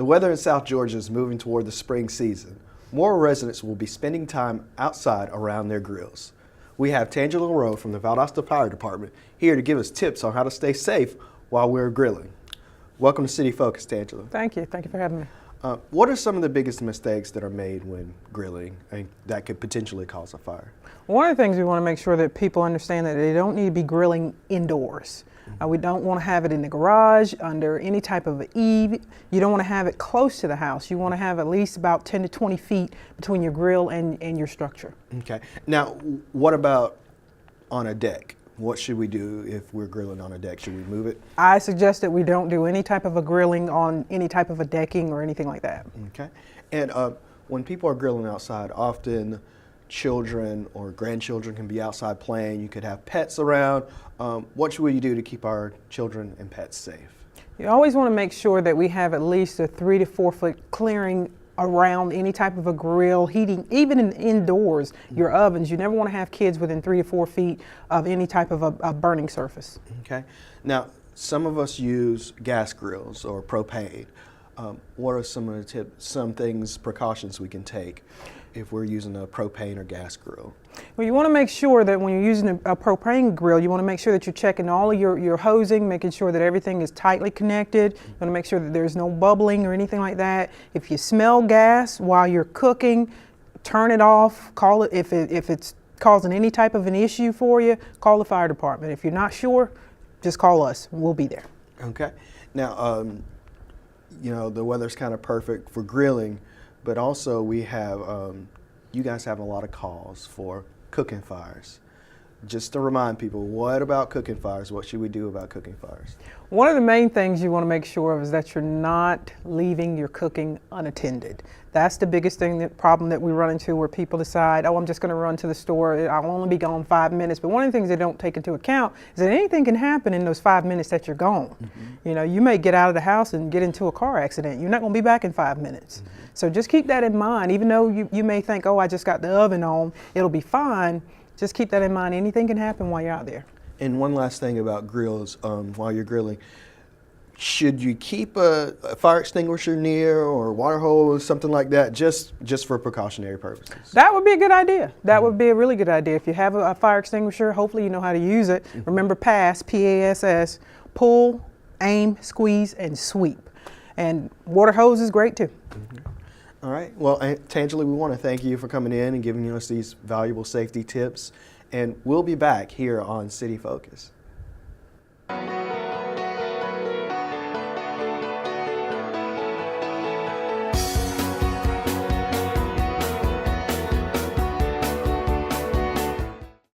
weather in South Georgia is moving toward the spring season. More residents will be spending time outside around their grills. We have Tangela Rowe from the Valdosta Fire Department here to give us tips on how to stay safe while we're grilling. Welcome to City Focus, Tangela. Thank you. Thank you for having me. What are some of the biggest mistakes that are made when grilling and that could potentially cause a fire? One of the things we want to make sure that people understand that they don't need to be grilling indoors. We don't want to have it in the garage, under any type of eave. You don't want to have it close to the house. You want to have at least about 10 to 20 feet between your grill and your structure. Okay. Now, what about on a deck? What should we do if we're grilling on a deck? Should we move it? I suggest that we don't do any type of a grilling on any type of a decking or anything like that. Okay. And when people are grilling outside, often children or grandchildren can be outside playing. You could have pets around. What should we do to keep our children and pets safe? You always want to make sure that we have at least a 3 to 4 foot clearing around any type of a grill, heating, even indoors, your ovens. You never want to have kids within 3 to 4 feet of any type of a burning surface. Okay. Now, some of us use gas grills or propane. What are some of the tips, some precautions we can take if we're using a propane or gas grill? Well, you want to make sure that when you're using a propane grill, you want to make sure that you're checking all of your hosing, making sure that everything is tightly connected. You want to make sure that there's no bubbling or anything like that. If you smell gas while you're cooking, turn it off. Call it if it's causing any type of an issue for you. Call the fire department. If you're not sure, just call us. We'll be there. Okay. Now, you know, the weather's kind of perfect for grilling, but also we have, you guys have a lot of calls for cooking fires. Just to remind people, what about cooking fires? What should we do about cooking fires? One of the main things you want to make sure of is that you're not leaving your cooking unattended. That's the biggest problem that we run into, where people decide, oh, I'm just going to run to the store, I'll only be gone 5 minutes. But one of the things they don't take into account is that anything can happen in those 5 minutes that you're gone. You know, you may get out of the house and get into a car accident. You're not going to be back in 5 minutes. So just keep that in mind. Even though you may think, oh, I just got the oven on, it'll be fine. Just keep that in mind. Anything can happen while you're out there. And one last thing about grills, while you're grilling, should you keep a fire extinguisher near, or water hose, something like that, just for precautionary purposes? That would be a good idea. That would be a really good idea. If you have a fire extinguisher, hopefully you know how to use it. Remember PASS, P-A-S-S, pull, aim, squeeze, and sweep. And water hose is great too. All right. Well, Tangela, we want to thank you for coming in and giving us these valuable safety tips. And we'll be back here on City Focus.